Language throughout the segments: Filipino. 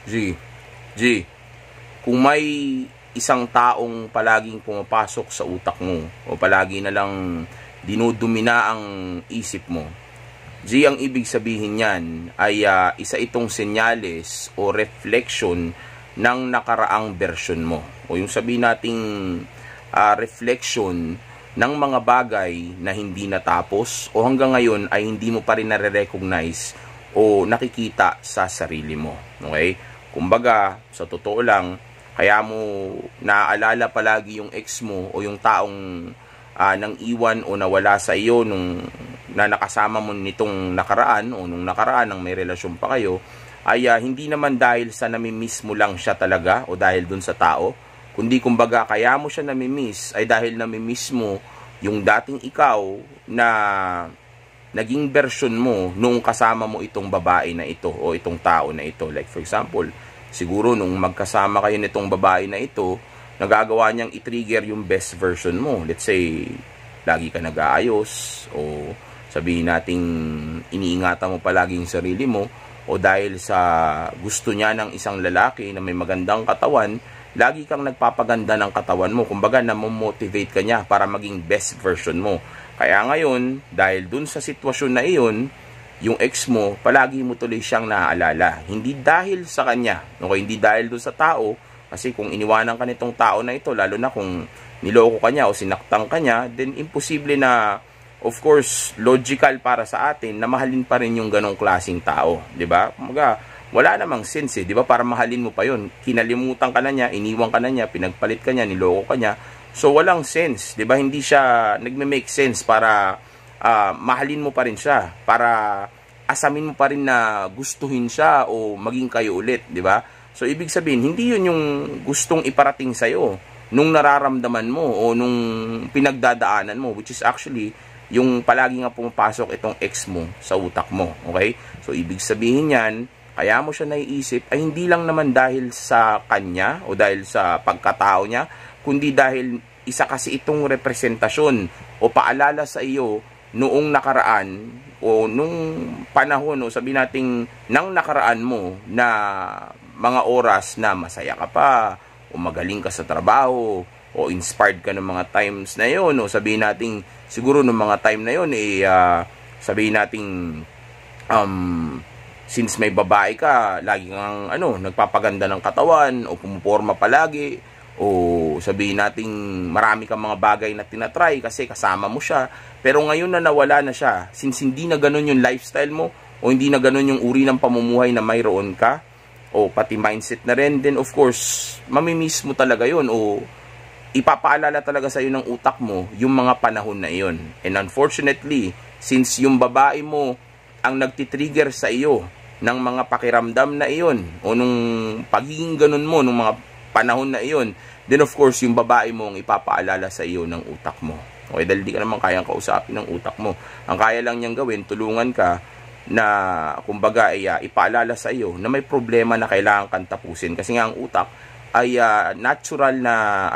G, G, kung may isang taong palaging pumapasok sa utak mo o palagi na lang dinudumina ang isip mo, G, ang ibig sabihin niyan ay isa itong senyales o reflection ng nakaraang version mo. O yung sabihin nating reflection ng mga bagay na hindi natapos o hanggang ngayon ay hindi mo pa rin nare-recognize o nakikita sa sarili mo. Okay? Kumbaga, sa totoo lang, kaya mo naaalala palagi yung ex mo o yung taong nang iwan o nawala sa iyo nung na nakasama mo nitong nakaraan o nung nakaraan nang may relasyon pa kayo, ay hindi naman dahil sa namimiss mo lang siya talaga o dahil dun sa tao, kundi kumbaga kaya mo siya namimiss ay dahil namimiss mo yung dating ikaw na naging version mo nung kasama mo itong babae na ito o itong tao na ito. Like for example, siguro nung magkasama kayo nitong babae na ito, nagagawa niyang i-trigger yung best version mo. Let's say, lagi ka nag-aayos o sabihin nating iniingatan mo palagi yung sarili mo o dahil sa gusto niya ng isang lalaki na may magandang katawan, lagi kang nagpapaganda ng katawan mo. Kumbaga, namomotivate ka niya para maging best version mo. Kaya ngayon, dahil dun sa sitwasyon na iyon, yung ex mo, palagi mo tuloy siyang naaalala. Hindi dahil sa kanya, okay? Hindi dahil dun sa tao, kasi kung iniwanan ka nitong tao na ito, lalo na kung niloko ka niya o sinaktan ka niya, then imposible na, of course, logical para sa atin na mahalin pa rin yung ganong klaseng tao. Diba? Kumaga, wala namang sense, di ba? Para mahalin mo pa yun. Kinalimutan ka na niya, iniwan ka na niya, pinagpalit ka niya, niloko ka niya. So, walang sense, di ba? Hindi siya nagme-make sense para mahalin mo pa rin siya, para asamin mo pa rin na gustuhin siya o maging kayo ulit, di ba? So, ibig sabihin, hindi yun yung gustong iparating sa'yo nung nararamdaman mo o nung pinagdadaanan mo, which is actually yung palagi nga pumapasok itong ex mo sa utak mo, okay? So, ibig sabihin yan, kaya mo siya naiisip ay hindi lang naman dahil sa kanya o dahil sa pagkatao niya, kundi dahil isa kasi itong representasyon o paalala sa iyo noong nakaraan o nung panahon o sabi nating nang nakaraan mo na mga oras na masaya ka pa o magaling ka sa trabaho o inspired ka ng mga times na yon o sabihin nating siguro ng mga time na yon sabihin nating since may babae ka, lagi kang nagpapaganda ng katawan o pumuporma palagi o sabihin nating marami kang mga bagay na tinatry kasi kasama mo siya. Pero ngayon na nawala na siya, since hindi na ganun yung lifestyle mo o hindi na ganun yung uri ng pamumuhay na mayroon ka o pati mindset na rin, then of course, mamimiss mo talaga yun o ipapaalala talaga sa iyo ng utak mo yung mga panahon na iyon. And unfortunately, since yung babae mo ang nagtitrigger sa iyo ng mga pakiramdam na iyon o nung pagiging ganun mo nung mga panahon na iyon, then of course yung babae mo ang ipapaalala sa iyo ng utak mo. Okay, dahil di ka naman kayang kausapin ng utak mo. Ang kaya lang niyang gawin, tulungan ka na kumbaga ay ipaalala sa iyo na may problema na kailangan kang tapusin. Kasi nga ang utak ay natural na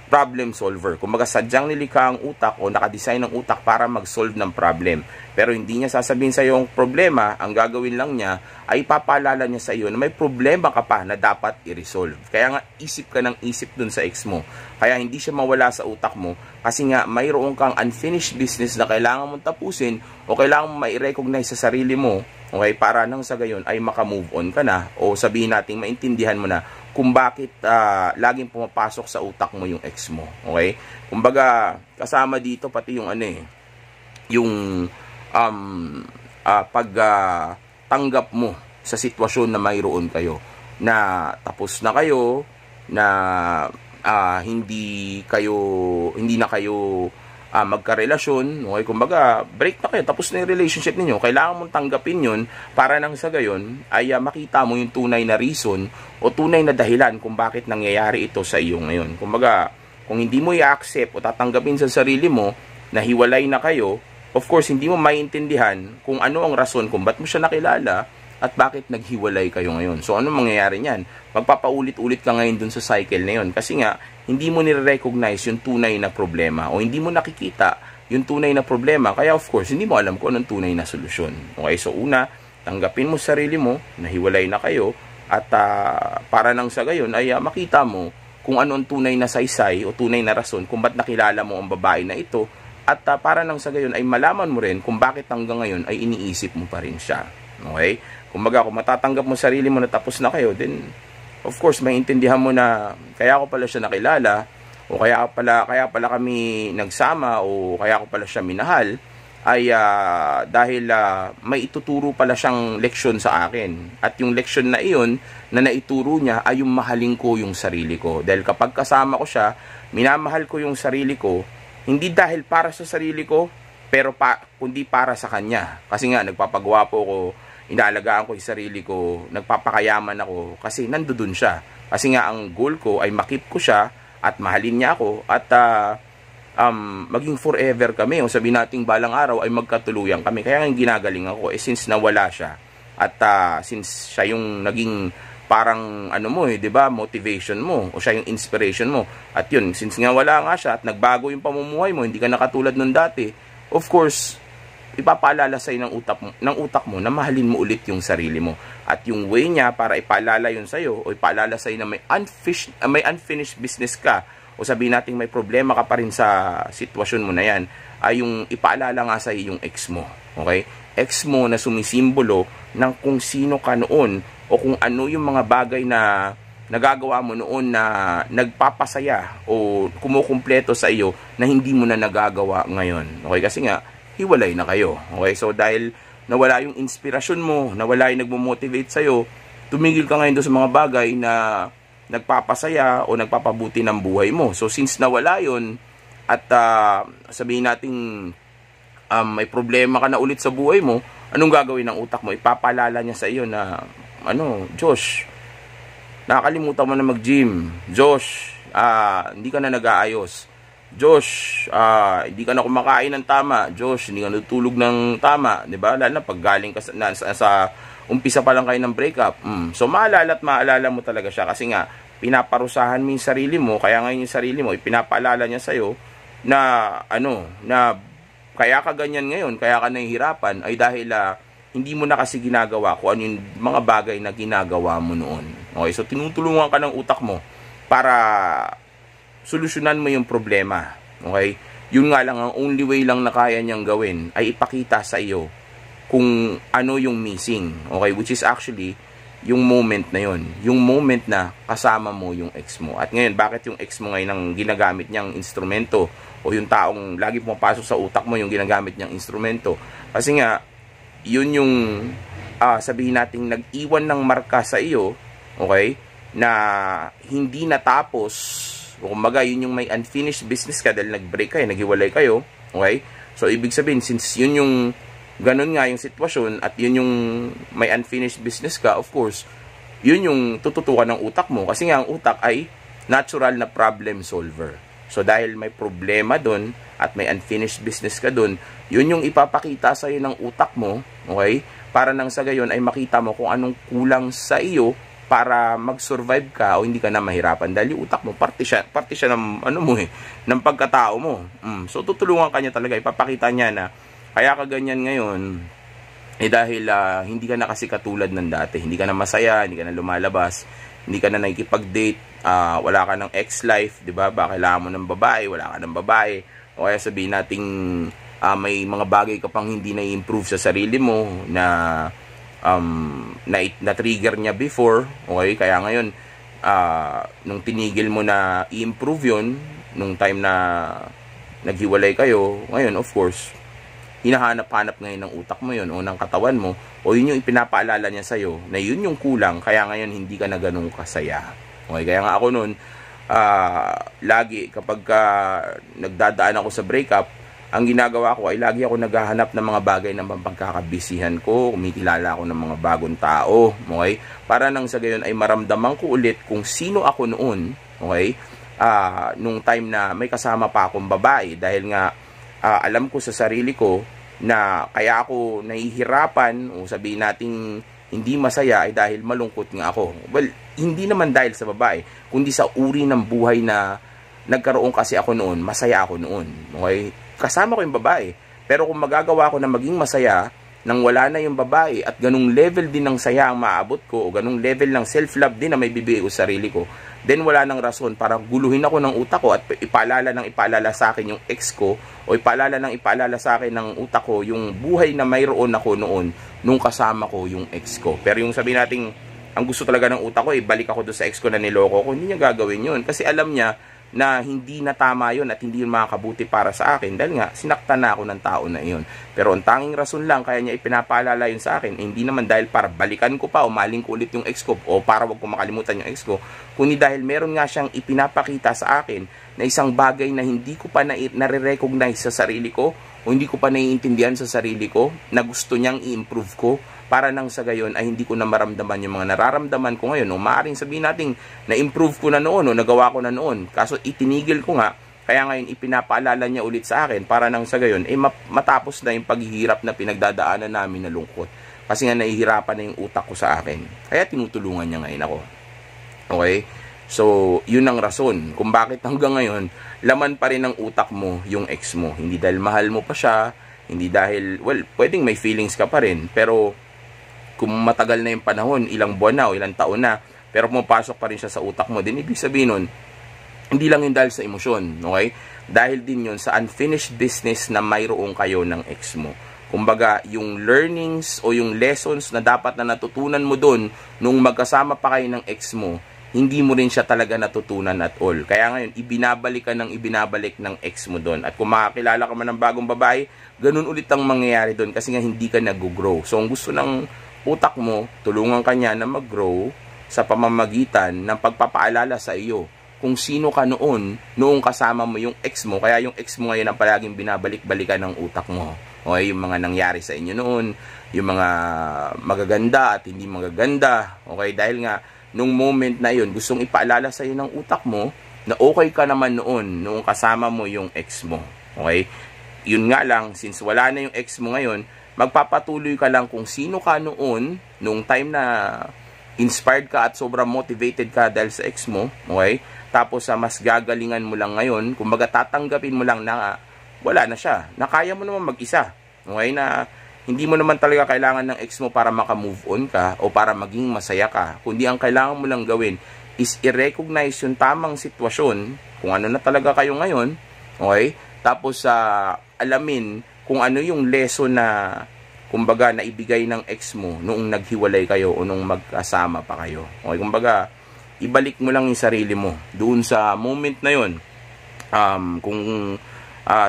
problem solver. Kumbaga sadyang nilikha ang utak o nakadesign ng utak para mag-solve ng problem. Pero hindi niya sasabihin sa iyo ang problema, ang gagawin lang niya ay papaalala niya sa iyo na may problema ka pa na dapat i-resolve. Kaya nga isip ka ng isip dun sa ex mo. Kaya hindi siya mawala sa utak mo kasi nga mayroon kang unfinished business na kailangan mong tapusin o kailangan mong mai-recognize sa sarili mo, okay, para nang sa gayon ay maka-move on ka na o sabihin natin maintindihan mo na kung bakit laging pumapasok sa utak mo yung ex mo. Okay? Kumbaga, kasama dito pati yung yung pagtanggap mo sa sitwasyon na mayroon kayo. Na tapos na kayo, na hindi na kayo magkarelasyon, okay? Kumbaga, break na kayo, tapos na yung relationship ninyo. Kailangan mong tanggapin yun para nang sa gayon ay makita mo yung tunay na reason o tunay na dahilan kung bakit nangyayari ito sa iyo ngayon. Kumbaga, kung hindi mo i-accept o tatanggapin sa sarili mo na hiwalay na kayo, of course, hindi mo maiintindihan kung ano ang rason kung ba't mo siya nakilala at bakit naghiwalay kayo ngayon. So, ano mangyayari niyan? Magpapaulit-ulit ka ngayon dun sa cycle na yun. Kasi nga, hindi mo nire-recognize yung tunay na problema o hindi mo nakikita yung tunay na problema. Kaya, of course, hindi mo alam kung anong tunay na solusyon. Okay? So, una, tanggapin mo sarili mo, nahiwalay na kayo, at para nang sa gayon ay makita mo kung ano ang tunay na saysay o tunay na rason kung ba't nakilala mo ang babae na ito, at para nang sa gayon ay malaman mo rin kung bakit hanggang ngayon ay iniisip mo pa rin siya. Okay? Kumbaga, kung matatanggap mo sarili mo na tapos na kayo, then of course, maintindihan mo na kaya ko pala siya nakilala, o kaya pala kami nagsama, o kaya ko pala siya minahal, ay dahil may ituturo pala siyang leksyon sa akin. At yung leksyon na iyon na naituro niya ay yung mahalin ko yung sarili ko. Dahil kapag kasama ko siya, minamahal ko yung sarili ko, hindi dahil para sa sarili ko, pero kundi para sa kanya. Kasi nga, nagpapagwapo ko, inaalagaan ko yung sarili ko, nagpapakayaman ako, kasi nandoon siya. Kasi nga, ang goal ko ay makip ko siya, at mahalin niya ako, at maging forever kami, o sabihin nating balang araw ay magkatuluyan kami. Kaya nga ginagaling ako, since nawala siya, at since siya yung naging parang di ba, motivation mo, o siya yung inspiration mo, at yun, since nga wala nga siya, at nagbago yung pamumuhay mo, hindi ka nakatulad nung dati, of course, ipapaalala sa'yo ng utak mo na mahalin mo ulit yung sarili mo. At yung way niya para ipaalala yun sa'yo, o ipaalala sa'yo na may unfinished business ka, o sabihin natin may problema ka pa rin sa sitwasyon mo na yan, ay yung ipaalala nga sa'yo yung ex mo. Okay? Ex mo na sumisimbolo ng kung sino ka noon, o kung ano yung mga bagay na nagagawa mo noon na nagpapasaya o kumukumpleto sa iyo na hindi mo na nagagawa ngayon. Okay? Kasi nga, hiwalay na kayo. Okay? So, dahil nawala yung inspirasyon mo, nawala yung nagmo-motivate sa'yo, tumigil ka ngayon doon sa mga bagay na nagpapasaya o nagpapabuti ng buhay mo. So, since nawala yun, at sabihin natin may problema ka na ulit sa buhay mo, anong gagawin ng utak mo? Ipapalala niya sa iyo na, Josh, nakakalimutan mo na mag-gym. Josh, hindi ka na nag-aayos. Josh, hindi ka na kumakain ng tama. Josh, hindi ka natutulog ng tama, 'di ba? Lalo na pag galing ka sa umpisa pa lang kayo ng breakup. So maalala at maalala mo talaga siya kasi nga pinaparusahan mo yung sarili mo, kaya ngayon yung sarili mo ipinapaalala niya sa iyo na na kaya ka ganyan ngayon, kaya ka nahihirapan ay dahil hindi mo na kasi ginagawa kung ano yung mga bagay na ginagawa mo noon. Okay, so tinutulungan ka ng utak mo para solusyonan mo yung problema. Okay? Yun nga lang, ang only way lang na kaya niyang gawin ay ipakita sa iyo kung ano yung missing. Okay? Which is actually yung moment na yun. Yung moment na kasama mo yung ex mo. At ngayon, bakit yung ex mo ngayon ang ginagamit niyang instrumento o yung taong lagi pumapasok sa utak mo yung ginagamit niyang instrumento? Kasi nga, yun yung sabihin natin nag-iwan ng marka sa iyo, okay? Na hindi natapos. O kumbaga, yun yung may unfinished business ka dahil nag-break kayo, naghiwalay kayo. Okay? So, ibig sabihin, since yun yung ganun nga yung sitwasyon at yun yung may unfinished business ka, of course, yun yung tututukan ng utak mo. Kasi nga, ang utak ay natural na problem solver. So, dahil may problema dun at may unfinished business ka dun, yun yung ipapakita sa'yo ng utak mo, okay? Para nang sa gayon ay makita mo kung anong kulang sa iyo para mag-survive ka o hindi ka na mahirapan dahil yung utak mo parte siya ng ng pagkatao mo. So tutulungan ka niya talaga, ipapakita niya na kaya ka ganyan ngayon dahil hindi ka na kasi katulad ng dati, hindi ka na masaya, hindi ka na lumalabas, hindi ka na nakikipag-date, wala ka ng ex-life, 'di ba? Ba kailangan mo ng babae, wala ka ng babae, o kaya sabihin nating may mga bagay ka pang hindi na-improve sa sarili mo na na-trigger niya before, okay? Kaya ngayon, nung tinigil mo na i-improve yun, nung time na naghiwalay kayo, ngayon, of course, hinahanap-hanap ngayon ng utak mo yun, o ng katawan mo, o yun yung ipinapaalala niya sa'yo, na yun yung kulang, kaya ngayon hindi ka na ganun kasaya. Okay? Kaya nga ako nun, lagi, kapag nagdadaan ako sa breakup, ang ginagawa ko ay lagi ako naghahanap ng mga bagay na pagkakabisihan ko, kumikilala ako ng mga bagong tao, okay? Para nang sa gayon ay maramdaman ko ulit kung sino ako noon, okay? Nung time na may kasama pa akong babae, dahil nga alam ko sa sarili ko na kaya ako nahihirapan o sabihin nating hindi masaya ay dahil malungkot nga ako. Well, hindi naman dahil sa babae, kundi sa uri ng buhay na nagkaroon kasi ako noon, masaya ako noon, okay? Kasama ko yung babae. Pero kung magagawa ko na maging masaya nang wala na yung babae at ganung level din ng saya ang maabot ko o ganung level ng self-love din na may bibigay ko sa sarili ko, then wala nang rason para guluhin ako ng utak ko at ipaalala sa akin yung ex ko o ipaalala sa akin ng utak ko yung buhay na mayroon ako noon nung kasama ko yung ex ko. Pero yung sabihin natin, ang gusto talaga ng utak ko, balik ako doon sa ex ko na niloko ko, hindi niya gagawin yun. Kasi alam niya na hindi na tama yun at hindi yun makakabuti para sa akin dahil nga sinaktan na ako ng tao na yun. Pero ang tanging rason lang kaya niya ipinapaalala yun sa akin, hindi naman dahil para balikan ko pa o maling ko ulit yung ex ko o para wag ko makalimutan yung ex ko, kundi dahil meron nga siyang ipinapakita sa akin na isang bagay na hindi ko pa nare-recognize sa sarili ko o hindi ko pa naiintindihan sa sarili ko na gusto niyang i-improve ko para nang sa gayon ay hindi ko na maramdaman yung mga nararamdaman ko ngayon. O maaaring sabihin natin na-improve ko na noon o nagawa ko na noon. Kaso itinigil ko nga, kaya ngayon ipinapaalala niya ulit sa akin para nang sa gayon matapos na yung paghihirap na pinagdadaanan namin na lungkot. Kasi nga nahihirapan na yung utak ko sa akin. Kaya tinutulungan niya ngayon ako. Okay? So, yun ang rason kung bakit hanggang ngayon laman pa rin ng utak mo yung ex mo. Hindi dahil mahal mo pa siya, hindi dahil, well, pwedeng may feelings ka pa rin, pero kung matagal na yung panahon, ilang buwan na o ilang taon na, pero pumapasok pa rin siya sa utak mo, din ibig sabihin nun, hindi lang yun dahil sa emosyon, okay? Dahil din yun sa unfinished business na mayroong kayo ng ex mo. Kumbaga, yung learnings o yung lessons na dapat na natutunan mo dun nung magkasama pa kayo ng ex mo, hindi mo rin siya talaga natutunan at all. Kaya ngayon, ibinabalik ng ex mo doon. At kung makakilala ka man ng bagong babae, ganun ulit ang mangyayari doon kasi nga hindi ka nag-grow. So, ang gusto ng utak mo, tulungan ka niya na mag-grow sa pamamagitan ng pagpapaalala sa iyo kung sino ka noong kasama mo yung ex mo. Kaya yung ex mo ngayon ang palaging binabalik-balikan ng utak mo. Okay, yung mga nangyari sa inyo noon, yung mga magaganda at hindi magaganda. Okay, dahil nga, nung moment na yun, gustong ipaalala sa iyo ng utak mo na okay ka naman noong kasama mo yung ex mo. Okay? Yun nga lang, since wala na yung ex mo ngayon, magpapatuloy ka lang kung sino ka nung time na inspired ka at sobrang motivated ka dahil sa ex mo. Okay? Tapos mas gagalingan mo lang ngayon, kumbaga tatanggapin mo lang na wala na siya, na kaya mo naman mag-isa. Okay? Na hindi mo naman talaga kailangan ng ex mo para maka-move on ka o para maging masaya ka. Kundi ang kailangan mo lang gawin is i-recognize yung tamang sitwasyon, kung ano na talaga kayo ngayon, okay? Tapos alamin kung ano yung lesson na, kumbaga, naibigay ng ex mo noong naghiwalay kayo o noong magkasama pa kayo. Okay? Kumbaga, ibalik mo lang yung sarili mo doon sa moment na yun. Kung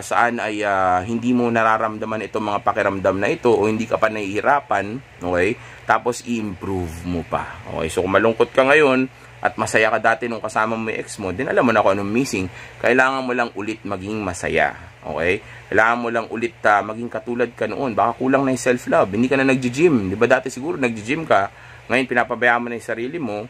saan ay hindi mo nararamdaman itong mga pakiramdam na ito o hindi ka pa nahihirapan, okay? Tapos i-improve mo pa. Okay? So kung malungkot ka ngayon at masaya ka dati nung kasama mo yung ex mo, din alam mo na kung anong missing. Kailangan mo lang ulit maging masaya. Okay? Kailangan mo lang ulit maging katulad ka noon. Baka kulang na yung self-love. Hindi ka na nag-gym. Di ba dati siguro nag-gym ka, ngayon pinapabayaan mo na yung sarili mo,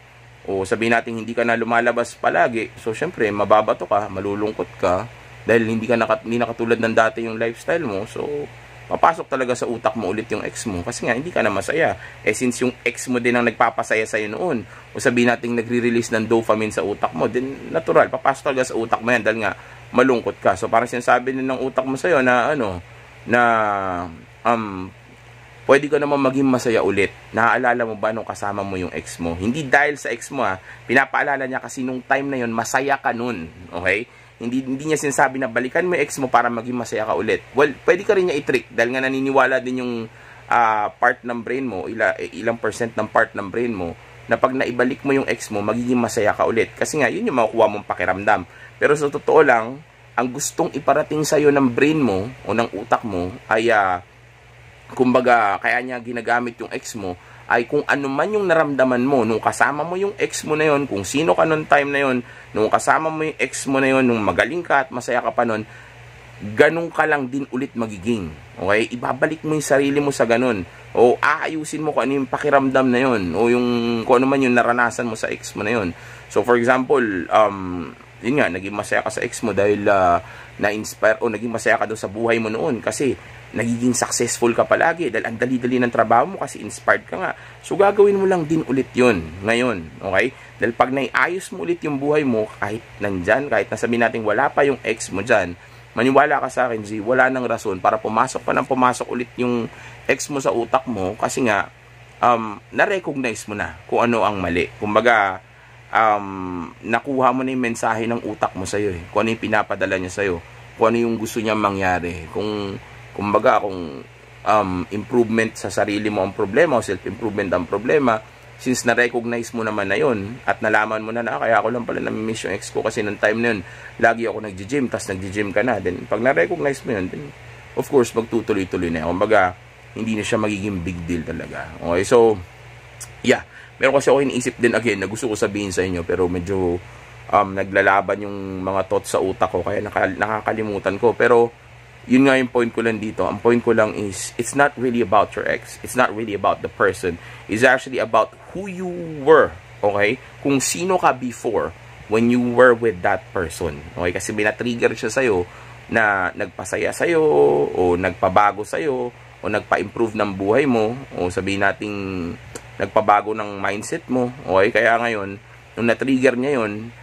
o sabihin natin hindi ka na lumalabas palagi. So syempre mababato ka, malulungkot ka, dahil hindi na katulad ng dati yung lifestyle mo. So, papasok talaga sa utak mo ulit yung ex mo. Kasi nga, hindi ka na masaya. Since yung ex mo din ang nagpapasaya sa'yo noon, o sabihin natin nagre-release ng dopamine sa utak mo, din natural, papasok talaga sa utak mo yan dahil nga, malungkot ka. So, parang sinasabi din ng utak mo sa'yo na, pwede ka naman maging masaya ulit. Naaalala mo ba nung kasama mo yung ex mo? Hindi dahil sa ex mo pinapaalala niya kasi nung time na yon masaya ka nun. Okay? Hindi niya sinasabi na balikan mo yung ex mo para maging masaya ka ulit. Well, pwede ka rin niya i-trick dahil nga naniniwala din yung part ng brain mo, ilang percent ng part ng brain mo, na pag naibalik mo yung ex mo, magiging masaya ka ulit. Kasi nga, yun yung makukuha mong pakiramdam. Pero sa totoo lang, ang gustong iparating sa'yo ng brain mo o ng utak mo ay, kumbaga, kaya niya ginagamit yung ex mo, ay kung ano man yung naramdaman mo nung kasama mo yung ex mo na yon, kung sino ka nung time na yon, nung kasama mo yung ex mo na yon, nung magaling ka at masaya ka pa nun, ganun ka lang din ulit magiging. Okay? Ibabalik mo yung sarili mo sa ganun. O aayusin mo kung ano yung pakiramdam na yon, o yung kung ano man yung naranasan mo sa ex mo na yon. So for example, yun nga, naging masaya ka sa ex mo dahil na-inspire o naging masaya ka daw sa buhay mo noon kasi nagiging successful ka palagi dahil ang dali-dali ng trabaho mo kasi inspired ka nga. So gagawin mo lang din ulit yun ngayon, okay? Dahil pag naiayos mo ulit yung buhay mo, kahit nandyan, kahit nasabihin natin wala pa yung ex mo dyan, maniwala ka sa akin, G, wala nang rason para pumasok pa ng pumasok ulit yung ex mo sa utak mo kasi nga, na-recognize mo na kung ano ang mali. Kumbaga, nakuha mo na yung mensahe ng utak mo sa'yo eh. Kung ano yung pinapadala niya sa'yo. Kung ano yung gusto niya mangyari. Kumbaga, kung improvement sa sarili mo ang problema o self-improvement ang problema, since na-recognize mo naman na yun at nalaman mo na kaya ako lang pala na-miss yung ex ko kasi nung time na yun, lagi ako nag-gym, tas nag-gym ka na. Then, pag na-recognize mo yun, then, of course, magtutuloy-tuloy na. Kumbaga, hindi na siya magiging big deal talaga. Okay, so, yeah. Meron kasi ako iniisip din again na gusto ko sabihin sa inyo pero medyo naglalaban yung mga thoughts sa utak ko kaya nakakalimutan ko. Pero, yun nga yung point ko lang dito. Ang point ko lang is, it's not really about your ex. It's not really about the person. It's actually about who you were. Okay? Kung sino ka before when you were with that person. Okay? Kasi may na-trigger siya sa'yo na nagpasaya sa'yo o nagpabago sa'yo o nagpa-improve ng buhay mo o sabihin nating nagpabago ng mindset mo. Okay? Kaya ngayon, nung na-trigger niya yun,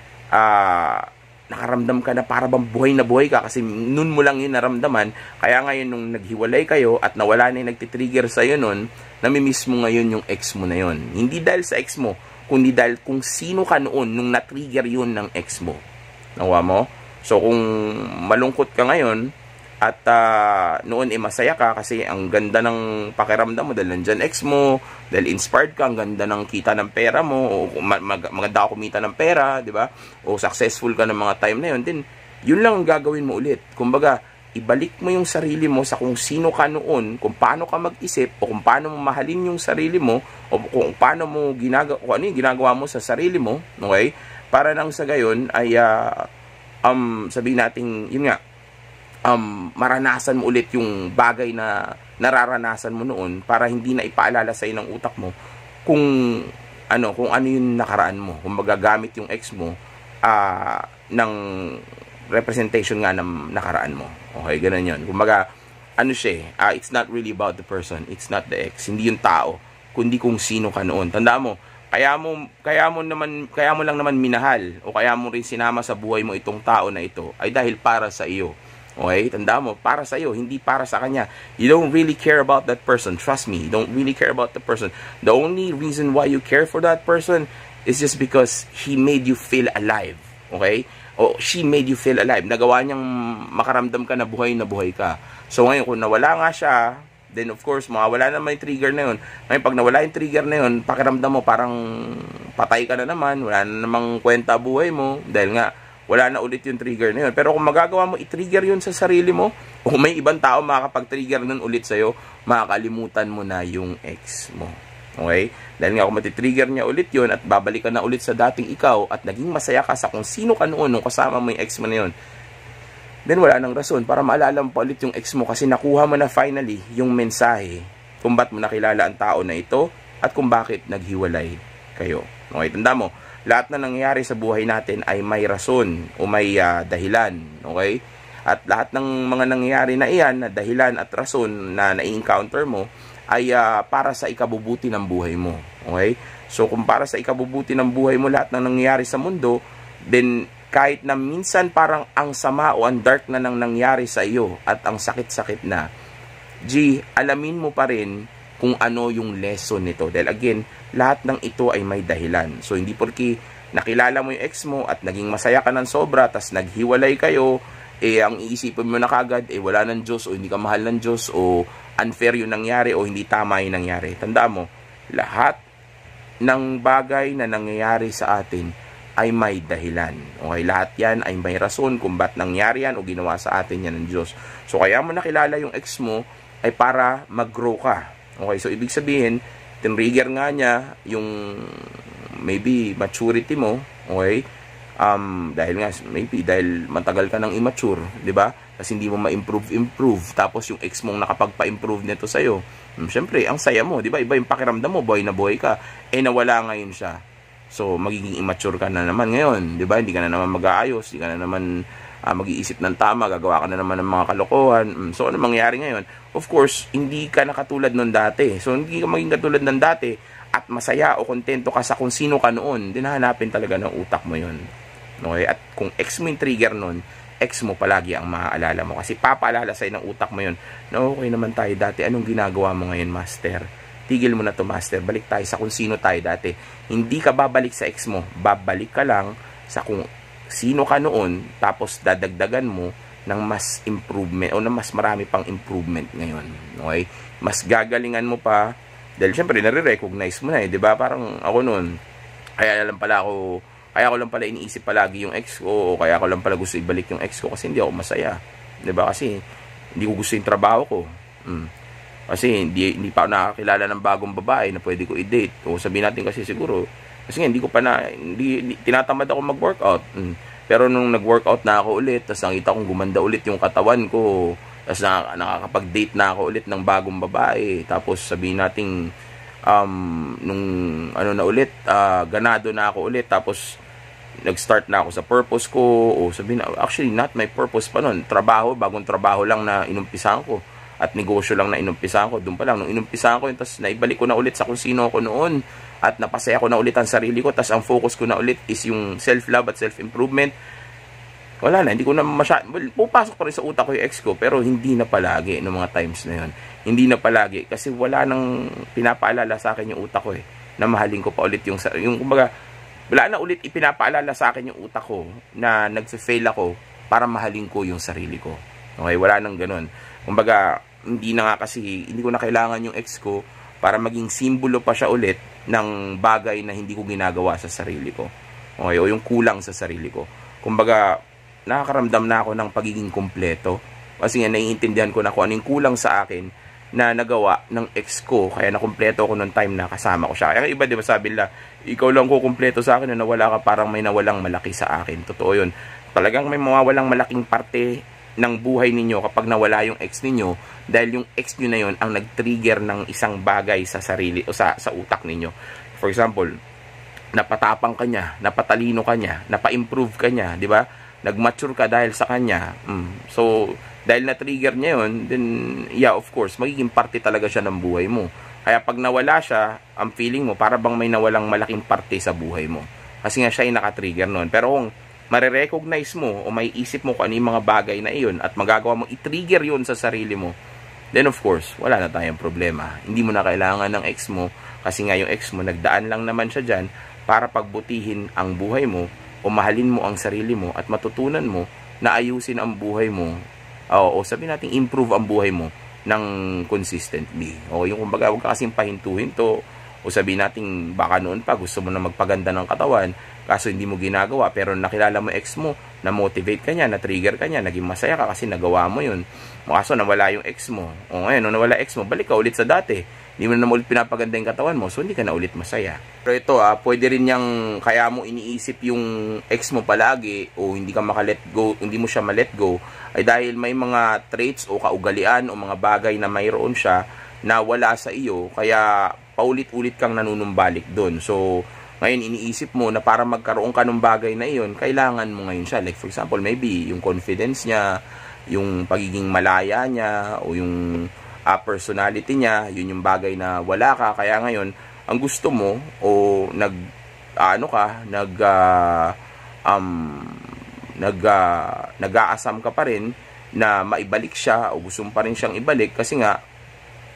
nakaramdam ka na para bang buhay na buhay ka kasi nun mo lang yun naramdaman. Kaya ngayon nung naghiwalay kayo at nawala na yung nagtitrigger sa'yo nun, namimiss mo ngayon yung ex mo na yun. Hindi dahil sa ex mo, kundi dahil kung sino ka noon nung na-trigger yun ng ex mo. Nakuha mo? So kung malungkot ka ngayon at noon masaya ka kasi ang ganda ng pakiramdam mo dahil nandyan ex mo, dahil inspired ka, ang ganda ng kita ng pera mo, o maganda ka kumita ng pera, di ba? O successful ka ng mga time na yun, then yun lang ang gagawin mo ulit. Kumbaga, ibalik mo yung sarili mo sa kung sino ka noon, kung paano ka mag-isip, o kung paano mo mahalin yung sarili mo, o kung paano mo kung ano yung ginagawa mo sa sarili mo, okay? Para nang sa gayon ay sabihin natin, yun nga, maranasan mo ulit yung bagay na nararanasan mo noon para hindi na ipaalala sa ng utak mo kung ano yung nakaraan mo. Kung magagamit yung ex mo ng representation nga ng nakaraan mo. Okay, ganun yun. Kumbaga, it's not really about the person, it's not the ex, hindi yung tao, kundi kung sino ka noon. Tandaan mo, kaya mo lang naman minahal o kaya mo rin sinama sa buhay mo itong tao na ito ay dahil para sa iyo. Okay? Tandaan mo, para sa iyo, hindi para sa kanya. You don't really care about that person. Trust me, you don't really care about the person. The only reason why you care for that person is just because he made you feel alive. Okay? O she made you feel alive. Nagawa niyang makaramdam ka na buhay ka. So ngayon, kung nawala nga siya, then of course, mawawala naman yung trigger na yun. Ngayon, pag nawala yung trigger na yun, pakiramdam mo parang patay ka na naman, wala na namang kwenta buhay mo, dahil nga, wala na ulit yung trigger na yun. Pero kung magagawa mo, i-trigger yun sa sarili mo, o may ibang tao makakapag-trigger nun ulit sa'yo, makakalimutan mo na yung ex mo. Okay? Dahil nga kung matitrigger niya ulit yun, at babalik ka na ulit sa dating ikaw, at naging masaya ka sa kung sino ka noon, nung kasama mo yung ex mo na yun, then wala nang rason para maalala mo pa ulit yung ex mo kasi nakuha mo na finally yung mensahe kung ba't mo nakilala ang tao na ito at kung bakit naghiwalay kayo. Okay? Tanda mo, lahat na nangyayari sa buhay natin ay may rason o may dahilan. Okay? At lahat ng mga nangyayari na iyan, na dahilan at rason na na-encounter mo, ay para sa ikabubuti ng buhay mo. Okay? So, kung para sa ikabubuti ng buhay mo lahat ng nangyayari sa mundo, then kahit na minsan parang ang sama o ang dark na nang nangyari sa iyo at ang sakit-sakit na, alamin mo pa rin kung ano yung lesson nito. Dahil again, lahat ng ito ay may dahilan. So, hindi porki nakilala mo yung ex mo at naging masaya ka ng sobra, tas naghiwalay kayo, ang iisipin mo na kagad, wala ng Diyos o hindi ka mahal ng Diyos o unfair yung nangyari o hindi tama yung nangyari. Tandaan mo, lahat ng bagay na nangyayari sa atin ay may dahilan. Okay, lahat yan ay may rason kung ba't nangyari yan o ginawa sa atin yan ng Diyos. So, kaya mo nakilala yung ex mo ay para mag-grow ka. Okay, so ibig sabihin, tinrigger nga niya yung maybe maturity mo, okay? Dahil nga, maybe dahil matagal ka nang immature, di ba? Kasi hindi mo ma-improve. Tapos yung ex mong nakapagpa-improve nito sa'yo, syempre, ang saya mo, di ba? Iba yung pakiramdam mo, buhay na buhay ka. Nawala ngayon siya. So, magiging immature ka na naman ngayon, di ba? Hindi ka na naman mag-aayos, hindi ka na naman mag-iisip ng tama, gagawa ka na naman ng mga kalokohan. So, ano mangyayari ngayon? Of course, hindi ka na katulad nun dati. So, hindi ka maging katulad ng dati at masaya o kontento ka sa kung sino ka noon, din hahanapin talaga ng utak mo yun. Okay? At kung ex mo yung trigger nun, ex mo palagi ang maaalala mo. Kasi papaalala sa'yo ng utak mo yun na okay naman tayo dati. Anong ginagawa mo ngayon, master? Tigil mo na to, master. Balik tayo sa kung sino tayo dati. Hindi ka babalik sa ex mo. Babalik ka lang sa kung sino ka noon, tapos dadagdagan mo ng mas improvement o ng mas marami pang improvement ngayon. Okay? Mas gagalingan mo pa dahil syempre nare-recognize mo na eh, 'di ba? Parang ako noon, kaya ko lang pala iniisip palagi yung ex ko, o kaya ko lang pala gusto ibalik yung ex ko kasi hindi ako masaya. 'Di ba? Kasi hindi ko gusto yung trabaho ko. Kasi hindi pa ako nakakilala ng bagong babae na pwede ko i-date. O sabihin natin kasi siguro, kasi nga hindi tinatamad ako mag-workout. Pero nung nag-workout na ako ulit, tapos nakita kong gumanda ulit yung katawan ko, tapos nakakapag-date na ako ulit ng bagong babae, tapos sabihin natin, ganado na ako ulit, tapos nag-start na ako sa purpose ko, o sabihin na, actually not my purpose pa nun, bagong trabaho lang na inumpisahan ko, at negosyo lang na inumpisahan ko, doon pa lang, nung inumpisahan ko yun, tapos naibalik ko na ulit sa kung sino ako noon, at napasaya ko na ulit ang sarili ko, tapos ang focus ko na ulit is yung self-love at self-improvement. Wala na, hindi ko na pupasok pa rin sa utak ko yung ex ko, pero hindi na palagi noong mga times na yun. Hindi na palagi, kasi wala nang pinapaalala sa akin yung utak ko na mahalin ko pa ulit yung kumbaga, wala na ulit ipinapaalala sa akin yung utak ko na nagfe-fail ako para mahalin ko yung sarili ko. Okay, wala nang ganun. Kumbaga, hindi ko na kailangan yung ex ko para maging simbolo pa siya ulit ng bagay na hindi ko ginagawa sa sarili ko. Okay, o yung kulang sa sarili ko. Kumbaga, nakakaramdam na ako ng pagiging kumpleto. Kasi nga, naiintindihan ko na kung anong kulang sa akin na nagawa ng ex ko. Kaya nakumpleto ako noong time na kasama ko siya. Kaya iba, di ba, sabi nila, ikaw lang ko kumpleto sa akin na nawala ka, parang may nawalang malaki sa akin. Totoo yun. Talagang may mawawalang malaking parte ng buhay ninyo kapag nawala yung ex ninyo, dahil yung ex nyo na yun ang nag-trigger ng isang bagay sa sarili o sa utak ninyo. For example, napatapang ka niya, napatalino ka niya, napa-improve ka niya, di ba? Nag-mature ka dahil sa kanya. So, dahil na-trigger niya yun, then, yeah, of course, magiging parte talaga siya ng buhay mo. Kaya pag nawala siya, ang feeling mo, para bang may nawalang malaking parte sa buhay mo. Kasi nga siya ay naka-trigger nun. Pero kung marirecognize mo o may isip mo kung ano yung mga bagay na iyon at magagawa mo i-trigger yun sa sarili mo, then of course, wala na tayong problema. Hindi mo na kailangan ng ex mo kasi nga yung ex mo, nagdaan lang naman siya dyan para pagbutihin ang buhay mo o mahalin mo ang sarili mo at matutunan mo na ayusin ang buhay mo o sabihin natin improve ang buhay mo ng consistently. O yung kumbaga, huwag ka kasing pahintuhin to o sabihin natin baka noon pa gusto mo na magpaganda ng katawan kaso hindi mo ginagawa, pero nakilala mo ex mo, na-motivate ka niya, na-trigger ka niya, naging masaya ka kasi nagawa mo yun. Kaso nawala yung ex mo. O ngayon, nung nawala ex mo, balik ka ulit sa dati. Hindi mo na ulit pinapaganda yung katawan mo, so hindi ka na ulit masaya. Pero ito, pwede rin kaya mo iniisip yung ex mo palagi o hindi ka maka-let go, hindi mo siya ma-let go, ay dahil may mga traits o kaugalian o mga bagay na mayroon siya na wala sa iyo, kaya paulit-ulit kang nanunumbalik doon. So, ngayon iniisip mo na para magkaroon ka ng bagay na iyon, kailangan mo ngayon siya. Like for example, maybe yung confidence niya, yung pagiging malaya niya, o yung personality niya, yun yung bagay na wala ka. Kaya ngayon, ang gusto mo, o nag-aasam ka pa rin na maibalik siya, o gusto mo pa rin siyang ibalik, kasi nga,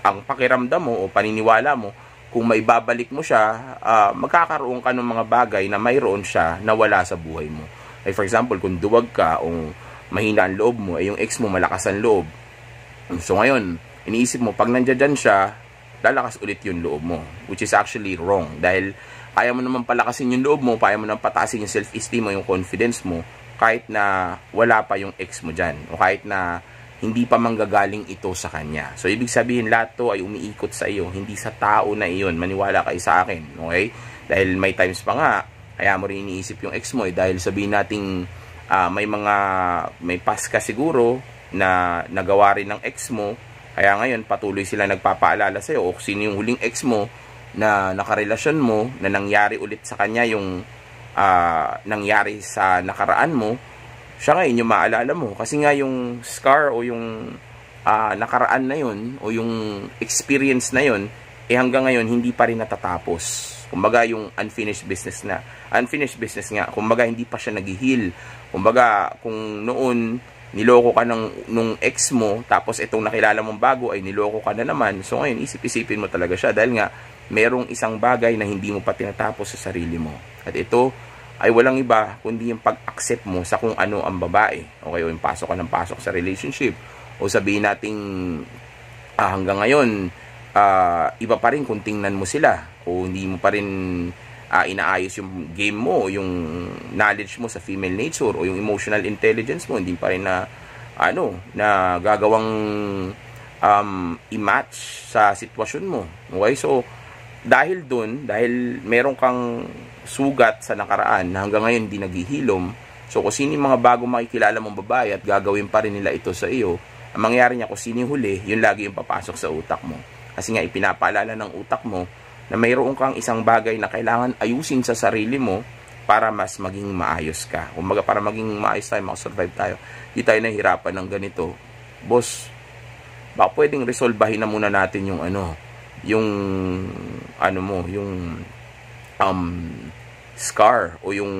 ang pakiramdam mo, o paniniwala mo, kung maibabalik mo siya, magkakaroon ka ng mga bagay na mayroon siya na wala sa buhay mo. Like for example, kung duwag ka o mahina ang loob mo, yung ex mo malakas ang loob. So ngayon, iniisip mo, pag nandiyan siya, lalakas ulit yung loob mo. Which is actually wrong. Dahil kaya mo naman palakasin yung loob mo, kaya mo naman pataasin yung self-esteem mo, yung confidence mo, kahit na wala pa yung ex mo dyan. O kahit na hindi pa manggagaling ito sa kanya. So, ibig sabihin, lahat to ay umiikot sa iyo, hindi sa tao na iyon. Maniwala kayo sa akin, okay? Dahil may times pa nga, kaya mo rin iniisip yung ex mo, dahil sabihin nating may past ka siguro na nagawa rin ng ex mo, kaya ngayon patuloy sila nagpapaalala sa iyo, o sino yung huling ex mo na nakarelasyon mo, na nangyari ulit sa kanya yung nangyari sa nakaraan mo, siya ngayon yung maalala mo. Kasi nga yung scar o yung nakaraan na yun o yung experience na yun, hanggang ngayon hindi pa rin natatapos. Kumbaga, yung unfinished business nga. Kumbaga, hindi pa siya nag-heal. Kumbaga, kung noon, niloko ka nung ex mo, tapos itong nakilala mong bago ay niloko ka na naman. So, ngayon, isip-isipin mo talaga siya. Dahil nga, merong isang bagay na hindi mo pa tinatapos sa sarili mo. At ito ay walang iba, kundi yung pag-accept mo sa kung ano ang babae. Okay, o yung pasok ka ng pasok sa relationship. O sabihin nating, hanggang ngayon, iba pa rin kung tingnan mo sila o hindi mo pa rin inaayos yung game mo, yung knowledge mo sa female nature o yung emotional intelligence mo, hindi pa rin na gagawang i-match sa sitwasyon mo. Okay, so dahil meron kang sugat sa nakaraan na hanggang ngayon hindi naghihilom, so kung sino yung mga bago makikilala mong babae at gagawin pa rin nila ito sa iyo, ang mangyari niya kung sino yung huli, yun lagi yung papasok sa utak mo. Kasi nga ipinapaalala ng utak mo na mayroon kang isang bagay na kailangan ayusin sa sarili mo para mas maging maayos ka. Kumbaga, para maging maayos tayo, makasurvive tayo. Hindi tayo nahihirapan ng ganito. Boss, baka pwedeng resolbahin na muna natin yung scar o yung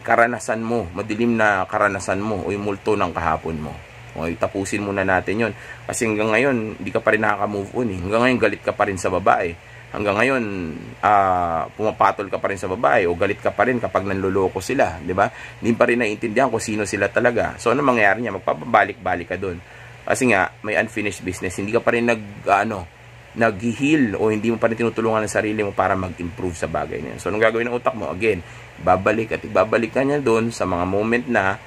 karanasan mo, madilim na karanasan mo o yung multo ng kahapon mo. Okay, tapusin muna natin yon. Kasi hanggang ngayon, hindi ka pa rin nakaka-move on. Hanggang ngayon, galit ka pa rin sa babae. Hanggang ngayon, pumapatol ka pa rin sa babae o galit ka pa rin kapag nanloloko sila. Diba? Hindi pa rin naiintindihan kung sino sila talaga. So, ano mangyayari niya? Magpapabalik-balik ka doon. Kasi nga, may unfinished business. Hindi ka pa rin nag-heal o hindi mo pa rin tinutulungan ang sarili mo para mag-improve sa bagay niya. So, anong gagawin ng utak mo? Again, babalik at ibabalik ka niya doon sa mga moment na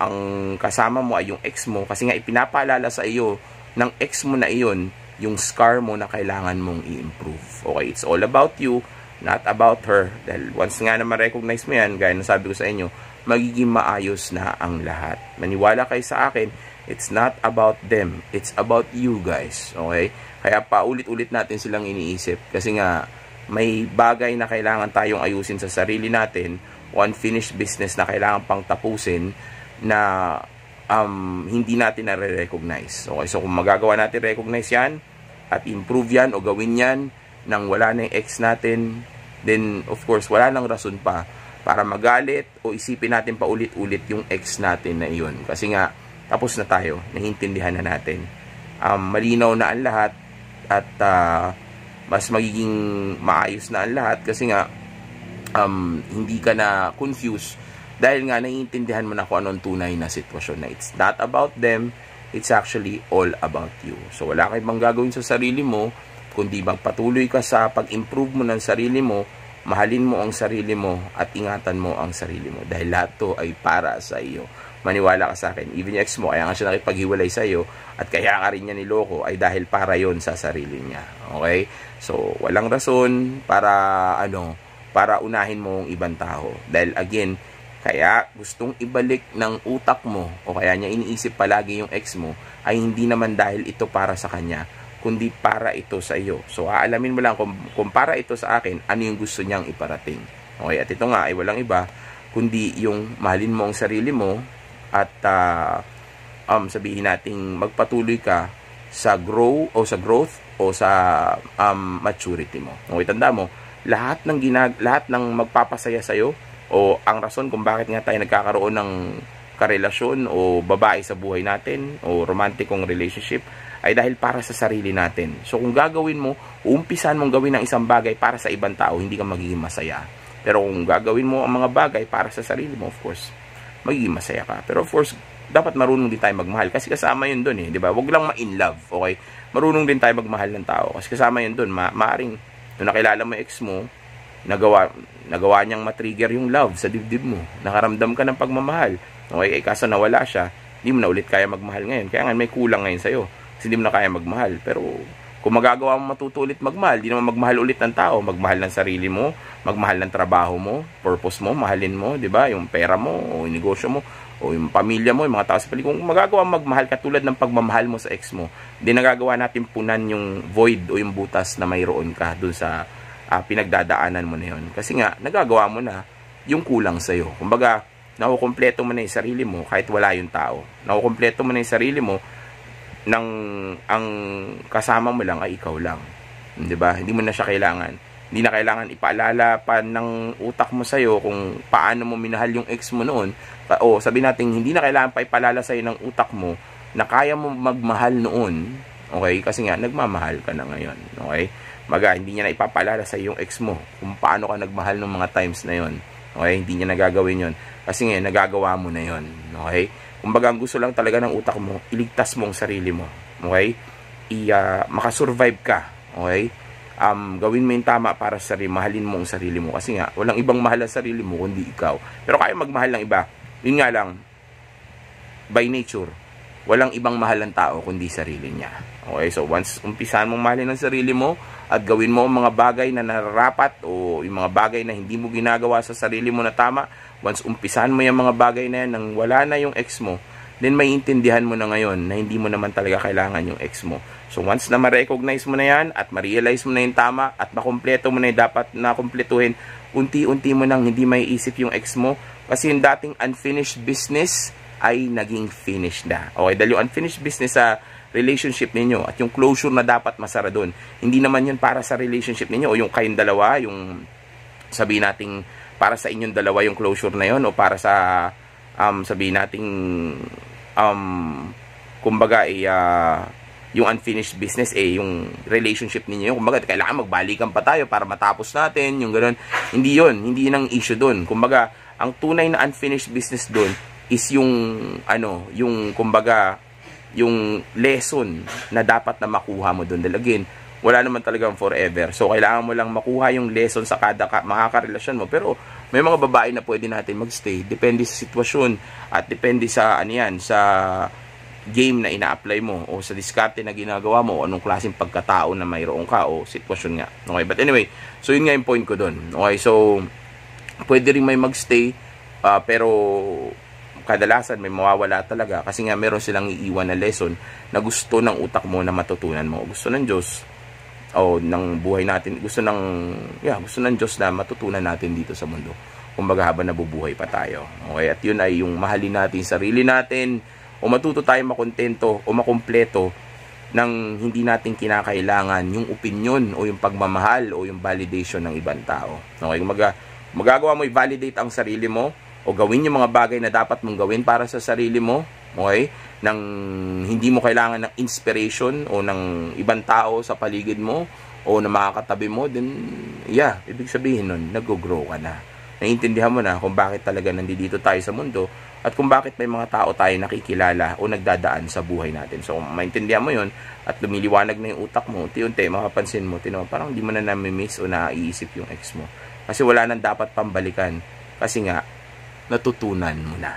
ang kasama mo ay yung ex mo, kasi nga ipinapaalala sa iyo ng ex mo na iyon yung scar mo na kailangan mong i-improve. Okay, it's all about you, not about her. Dahil once nga na ma-recognize mo yan, gaya na sabi ko sa inyo, magiging maayos na ang lahat. Maniwala kayo sa akin, it's not about them, it's about you guys. Okay, kaya paulit-ulit natin silang iniisip kasi nga may bagay na kailangan tayong ayusin sa sarili natin, unfinished business na kailangan pang tapusin na hindi natin na-recognize. Okay, so kung magagawa natin recognize yan at improve yan o gawin yan nang wala na yung ex natin, then of course wala nang rason pa para magalit o isipin natin pa ulit-ulit yung ex natin na iyon. Kasi nga tapos na tayo, nahintindihan na natin. Malinaw na ang lahat at mas magiging maayos na ang lahat kasi nga hindi ka na confused dahil nga naiintindihan mo na kung anong tunay na sitwasyon na it's not about them, it's actually all about you. So wala kang ibang gagawin sa sarili mo kundi magpatuloy ka sa pag-improve mo ng sarili mo, mahalin mo ang sarili mo at ingatan mo ang sarili mo dahil lahat to ay para sa iyo. Maniwala ka sa akin, even yung ex mo kaya nga siya nakipaghiwalay sa iyo at kaya ka rin niya niloko ay dahil para yon sa sarili niya. Okay, so walang rason para unahin mo ang ibang tao. Dahil again, kaya gustong ibalik ng utak mo o kaya niya iniisip palagi yung ex mo ay hindi naman dahil ito para sa kanya, kundi para ito sa iyo. So aalamin mo lang kung para ito sa akin, ano yung gusto niyang iparating. Okay, at ito nga ay walang iba kundi yung mahalin mo ang sarili mo at sabihin nating magpatuloy ka sa growth o sa maturity mo. Okay, tanda mo, lahat ng magpapasaya sa iyo o ang rason kung bakit nga tayo nagkakaroon ng karelasyon o babae sa buhay natin o romantikong relationship ay dahil para sa sarili natin. So kung gagawin mo, uumpisan mong gawin ng isang bagay para sa ibang tao, hindi ka magiging masaya. Pero kung gagawin mo ang mga bagay para sa sarili mo, of course, magiging masaya ka. Pero of course, dapat marunong din tayo magmahal kasi kasama yun dun di ba? Huwag lang ma-in love, okay? Marunong din tayo magmahal ng tao kasi kasama yun dun. Maaring nung nakilala mo ex mo, nagawa niyang matrigger yung love sa dibdib mo. Nakaramdam ka ng pagmamahal. Okay, kaso nawala siya, hindi mo na ulit kaya magmahal ngayon. Kaya nga may kulang ngayon sa'yo. Kasi hindi mo na kaya magmahal. Pero kung magagawa mo matuto ulit magmahal, di naman magmahal ulit ng tao. Magmahal ng sarili mo, magmahal ng trabaho mo, purpose mo, mahalin mo, di ba? Yung pera mo, o yung negosyo mo, o yung pamilya mo, yung mga tao sa paligid. Kung magagawa magmahal katulad ng pagmamahal mo sa ex mo, di nagagawa natin punan yung void o yung butas na mayroon ka dun sa pinagdadaanan mo na yun. Kasi nga, nagagawa mo na yung kulang sa'yo. Kumbaga, nakukumpleto mo na yung sarili mo kahit wala yung tao. Nakukumpleto mo na yung sarili mo nang ang kasama mo lang ay ikaw lang. 'Di ba? Hindi mo na siya kailangan. Hindi na kailangan ipaalala pa ng utak mo sa'yo kung paano mo minahal yung ex mo noon. O sabi natin, hindi na kailangan pa ipaalala sa'yo ng utak mo na kaya mo magmahal noon. Okay? Kasi nga, nagmamahal ka na ngayon. Okay? Hindi niya na ipapaalala sa'yo yung ex mo kung paano ka nagmahal ng mga times na yon. Okay? Hindi niya nagagawin yon. Kasi nga, nagagawa mo na yon. Okay? Kumbaga, ang gusto lang talaga ng utak mo, iligtas mo ang sarili mo. Okay? Makasurvive ka. Okay? Gawin mo yung tama para sa sarili, mahalin mo ang sarili mo. Kasi nga, walang ibang mahal ang sarili mo kundi ikaw. Pero kaya magmahal ng iba. Yun nga lang, by nature, walang ibang mahal ang tao kundi sarili niya. Okay? So, once umpisahan mong mahalin ang sarili mo at gawin mo ang mga bagay na nararapat o yung mga bagay na hindi mo ginagawa sa sarili mo na tama, once umpisahan mo yung mga bagay na yan nang wala na yung ex mo, then may intindihan mo na ngayon na hindi mo naman talaga kailangan yung ex mo. So once na ma-recognize mo na yan at ma-realize mo na yung tama at makumpleto mo na yung dapat na kumpletuhin, unti-unti mo nang hindi may isip yung ex mo kasi yung dating unfinished business ay naging finished na. Okay, dahil yung unfinished business sa relationship ninyo at yung closure na dapat masara doon, hindi naman yun para sa relationship ninyo o yung kayong dalawa, yung sabihin nating para sa inyong dalawa yung closure na yun o para sa sabihin nating kumbaga yung unfinished business yung relationship ninyo, kumbaga kailangan magbalikan pa tayo para matapos natin yung ganoon. Hindi yun, hindi yun ang issue doon. Kumbaga ang tunay na unfinished business doon is yung yung kumbaga yung lesson na dapat na makuha mo doon. Dahil again, wala naman talagang forever. So kailangan mo lang makuha yung lesson sa kada makakarelasyon mo. Pero may mga babae na pwede natin magstay, depende sa sitwasyon at depende sa sa game na ina-apply mo o sa diskarte na ginagawa mo o anong klaseng pagkatao na mayroon ka o sitwasyon nga. Okay, but anyway, so yun nga yung point ko doon. Okay, so pwede rin may magstay pero kadalasan may mawawala talaga kasi nga meron silang iiwan na lesson na gusto ng utak mo na matutunan mo. Gusto ng Diyos o ng buhay natin, gusto ng Diyos na matutunan natin dito sa mundo. Kumbaga habang nabubuhay pa tayo. Okay, at yun ay yung mahalin natin sarili natin o matuto tayo makontento o makumpleto nang hindi natin kinakailangan yung opinion o yung pagmamahal o yung validation ng ibang tao. Okay, magagawa mo i-validate ang sarili mo o gawin yung mga bagay na dapat mong gawin para sa sarili mo, okay? Nang hindi mo kailangan ng inspiration o ng ibang tao sa paligid mo o na makakatabi mo, then ibig sabihin nun, nag-grow ka na. Naiintindihan mo na kung bakit talaga nandito tayo sa mundo at kung bakit may mga tao tayo nakikilala o nagdadaan sa buhay natin. So, kung maintindihan mo yun at lumiliwanag na yung utak mo, unti-unti, makapansin mo, parang hindi mo na nami-miss o naiisip yung ex mo. Kasi wala nang dapat pambalikan. Kasi nga, natutunan mo na.